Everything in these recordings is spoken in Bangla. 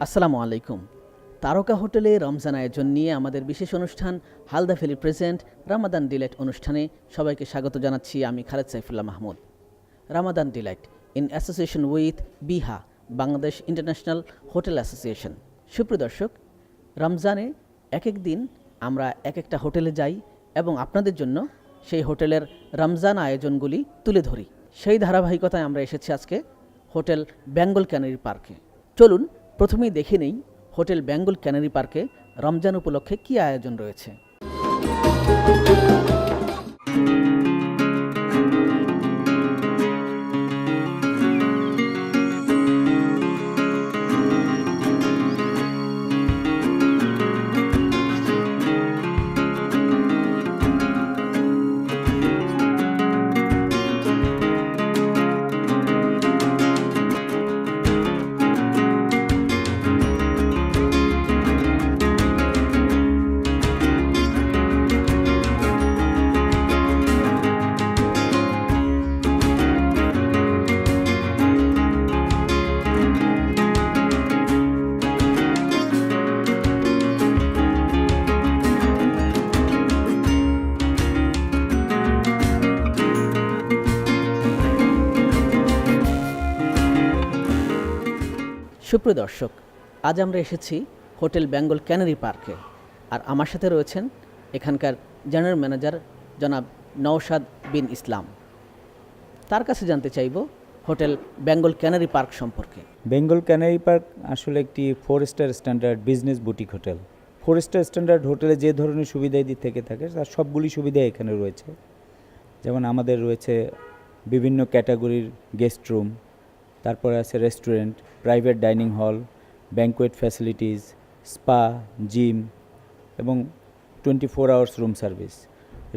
আসসালামু আলাইকুম। তারকা হোটেলে রমজান আয়োজন নিয়ে আমাদের বিশেষ অনুষ্ঠান Halda valley present Ramadan delight অনুষ্ঠানে সবাইকে স্বাগত জানাচ্ছি। আমি Khaled Saifullah Mahmud. Ramadan delight in association with BIHA, Bangladesh international hotel association. সুপ্রিয় দর্শক, রমজানে এক এক দিন আমরা এক একটা হোটেলে যাই এবং আপনাদের জন্য সেই হোটেলের রমজান আয়োজনগুলি তুলে ধরি। সেই ধারাবাহিকতায় আমরা এসেছি আজকে হোটেল বেঙ্গল ক্যানারি পার্কে। চলুন প্রথমেই দেখে নেই হোটেল বেঙ্গল ক্যানারি পার্কে রমজান উপলক্ষে কী আয়োজন রয়েছে। সুপ্রিয় দর্শক, আজ আমরা এসেছি হোটেল বেঙ্গল ক্যানারি পার্কে, আর আমার সাথে রয়েছেন এখানকার জেনারেল ম্যানেজার জনাব নওশাদ বিন ইসলাম। তার কাছে জানতে চাইব হোটেল বেঙ্গল ক্যানারি পার্ক সম্পর্কে। বেঙ্গল ক্যানারি পার্ক আসলে একটি 4 star standard business boutique hotel. 4 star standard হোটেলে যে ধরনের সুবিধা থেকে থাকে তার সবগুলি সুবিধা এখানে রয়েছে। যেমন আমাদের রয়েছে বিভিন্ন ক্যাটাগরির গেস্ট রুম, তারপরে আছে restaurant, private dining hall, banquet facilities, spa, gym এবং 24 আওয়ার্স রুম সার্ভিস।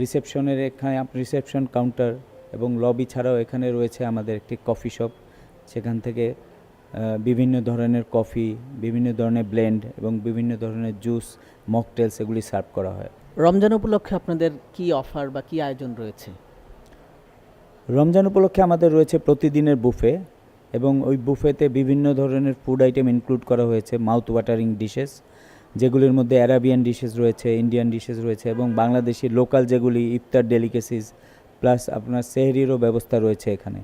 রিসেপশনের এখানে রিসেপশন কাউন্টার এবং লবি ছাড়াও এখানে রয়েছে আমাদের একটি কফি শপ। সেখান থেকে বিভিন্ন ধরনের কফি, বিভিন্ন ধরনের ব্লেন্ড এবং বিভিন্ন ধরনের জুস, মকটেলস এগুলি সার্ভ করা হয়। রমজান উপলক্ষে আপনাদের কি অফার বা কি আয়োজন রয়েছে? রমজান উপলক্ষে আমাদের রয়েছে প্রতিদিনের বুফে এবং ওই বুফেতে বিভিন্ন ধরনের ফুড আইটেম ইনক্লুড করা হয়েছে, মাউথ ওয়াটারিং ডিশেস, যেগুলির মধ্যে অ্যারাবিয়ান ডিশেস রয়েছে, ইন্ডিয়ান ডিশেস রয়েছে এবং বাংলাদেশি লোকাল যেগুলি ইফতার ডেলিকেসিস, প্লাস আপনার সেহরিরও ব্যবস্থা রয়েছে এখানে।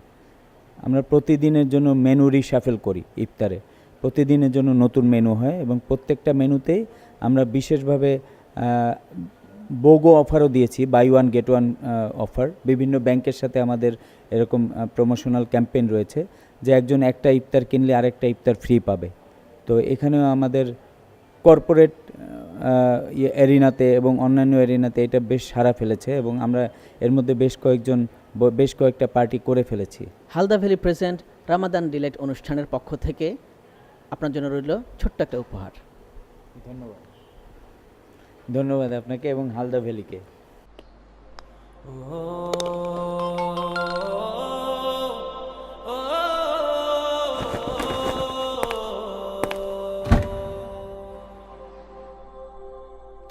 আমরা প্রতিদিনের জন্য মেনু রিশাফেল করি। ইফতারে প্রতিদিনের জন্য নতুন মেনু হয় এবং প্রত্যেকটা মেনুতেই আমরা বিশেষভাবে বোগো অফারও দিয়েছি, buy one get one offer. বিভিন্ন ব্যাংকের সাথে আমাদের এরকম প্রমোশনাল ক্যাম্পেইন রয়েছে যে একজন একটা ইফতার কিনলে আরেকটা ইফতার ফ্রি পাবে। তো এখানেও আমাদের কর্পোরেট এরিনাতে এবং অন্যান্য এরিনাতে এটা বেশ সাড়া ফেলেছে এবং আমরা এর মধ্যে বেশ কয়েকটা পার্টি করে ফেলেছি। Halda valley present Ramadan delight অনুষ্ঠানের পক্ষ থেকে আপনার জন্য রইল ছোট্ট একটা উপহার। ধন্যবাদ আপনাকে এবং হালদা ভ্যালিকে।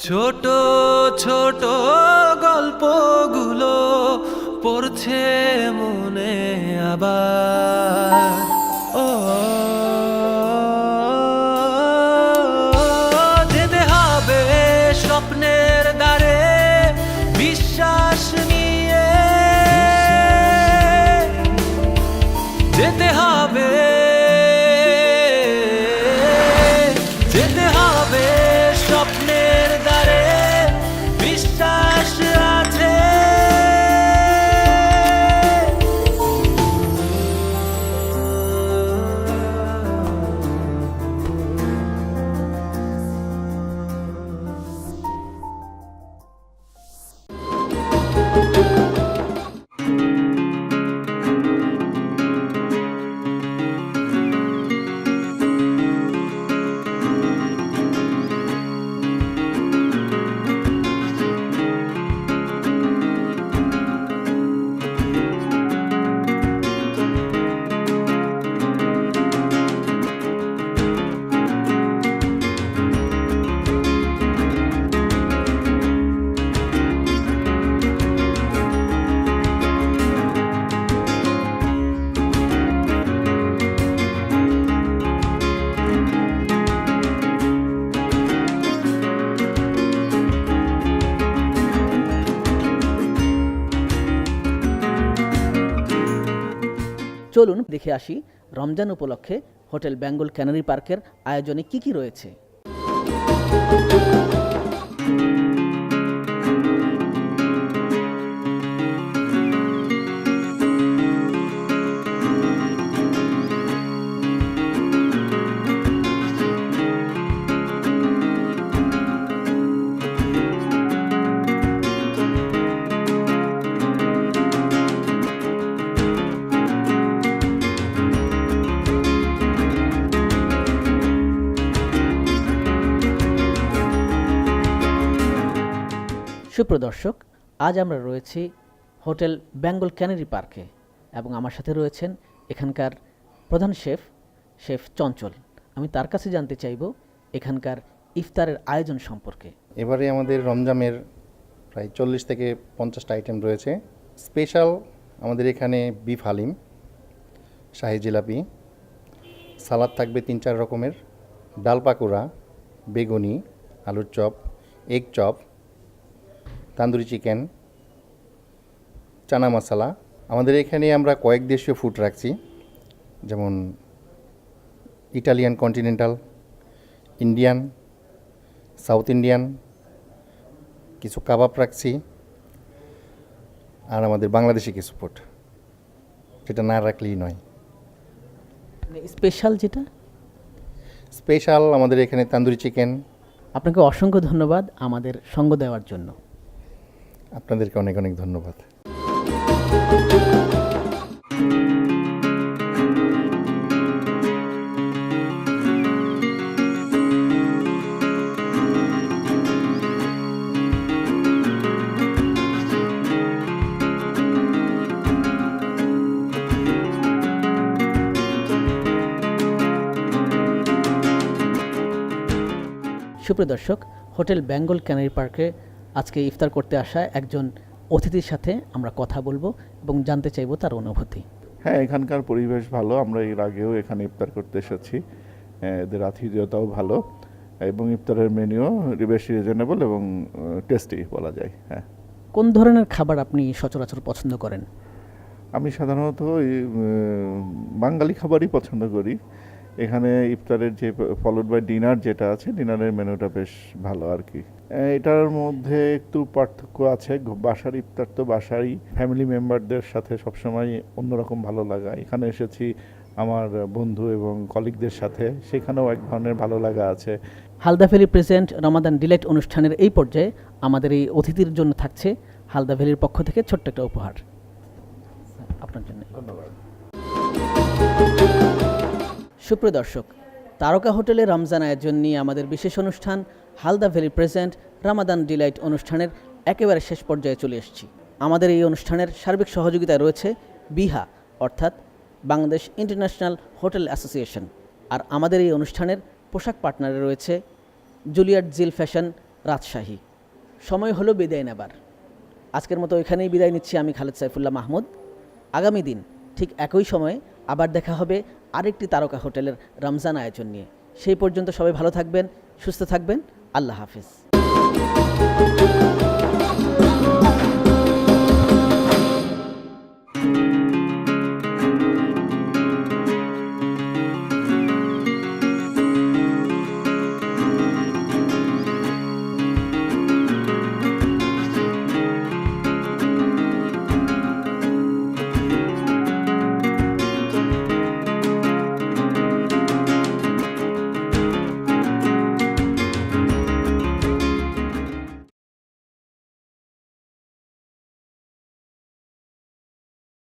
ছোট ছোট গল্পগুলো পড়ছে মনে আবার, যেতে হবে স্বপ্নের দ্বারে বিশ্বাস নিয়ে, যেতে হবে স্বপ্নের দ্বারে বিশ্বাস আছে। চলুন দেখে আসি রমজান উপলক্ষে হোটেল বেঙ্গল ক্যানারি পার্কের আয়োজনে কি কি রয়েছে। সুপ্রদর্শক, আজ আমরা রয়েছি হোটেল বেঙ্গল ক্যানারি পার্কে এবং আমার সাথে রয়েছেন এখানকার প্রধান শেফ চঞ্চল। আমি তার কাছে জানতে চাইব এখানকার ইফতারের আয়োজন সম্পর্কে। এবারে আমাদের রমজানের প্রায় 40 থেকে 50টা আইটেম রয়েছে। স্পেশাল আমাদের এখানে বিফ হালিম, শাহি জিলাপি, সালাদ থাকবে 3-4 রকমের, ডাল পাকোড়া, বেগুনি, আলুর chop, egg chop, tandoori chicken, chana masala. আমাদের এখানে আমরা কয়েক দেশীয় ফুড রাখছি, যেমন Italian, continental, Indian, south Indian, কিছু কাবাব রাখছি, আর আমাদের বাংলাদেশি কিছু ফুড, যেটা না রাখলেই নয়। স্পেশাল যেটা স্পেশাল আমাদের এখানে তান্দুরি চিকেন। আপনাকে অসংখ্য ধন্যবাদ আমাদের সঙ্গ দেওয়ার জন্য। আপনাদেরকে অনেক অনেক ধন্যবাদ। সুপ্রিয় দর্শক, হোটেল বেঙ্গল ক্যানারি পার্কে আজকে ইফতার করতে আসা একজন অতিথির সাথে আমরা কথা বলবো এবং জানতে চাইবো তার অনুভূতি। হ্যাঁ, এখানকার পরিবেশ ভালো। আমরা এর আগেও এখানে ইফতার করতে এসেছি। এদের আতিথেয়তাও ভালো এবং ইফতারের মেনুও বেশ রিজনেবল এবং টেস্টি বলা যায়। হ্যাঁ। কোন ধরনের খাবার আপনি সচরাচর পছন্দ করেন? আমি সাধারণত বাঙালি খাবারই পছন্দ করি। এখানে ইফতারের যে ফলোড বাই ডিনার যেটা আছে, ডিনারের মেনুটা বেশ ভালো আর কি। এটার মধ্যে একটু পার্থক্য আছে। বাসার ইফতার তো বাসারই, ফ্যামিলি মেম্বারদের সাথে সবসময় অন্যরকম ভালো লাগা। এখানে এসেছি আমার বন্ধু এবং কলিগদের সাথে, সেখানেও এক ধরনের ভালো লাগা আছে। হালদা ভ্যালি প্রেজেন্ট রমাদান ডিলাইট অনুষ্ঠানের এই পর্যায়ে আমাদের এই অতিথির জন্য থাকছে হালদা ভ্যালির পক্ষ থেকে ছোট্ট একটা উপহার আপনার জন্য। ধন্যবাদ। সুপ্রিয় দর্শক, তারকা হোটেলে রমজান আয়োজন নিয়ে আমাদের বিশেষ অনুষ্ঠান হালদা ভ্যালি প্রেজেন্ট রমাদান ডিলাইট অনুষ্ঠানের একেবারে শেষ পর্যায়ে চলে এসেছি। আমাদের এই অনুষ্ঠানের সার্বিক সহযোগিতায় রয়েছে বিহা, অর্থাৎ বাংলাদেশ ইন্টারন্যাশনাল হোটেল অ্যাসোসিয়েশন। আর আমাদের এই অনুষ্ঠানের পোশাক পার্টনারে রয়েছে জুলিয়াট জিল ফ্যাশন, রাজশাহী। সময় হলো বিদায় নেবার। আজকের মতো এখানেই বিদায় নিচ্ছি আমি খালেদ সাইফুল্লাহ মাহমুদ। আগামী দিন ঠিক একই সময়ে আবার দেখা হবে আরেকটি তারকা হোটেলের রমজান আয়োজন নিয়ে। সেই পর্যন্ত সবাই ভালো থাকবেন, সুস্থ থাকবেন। আল্লাহ হাফেজ।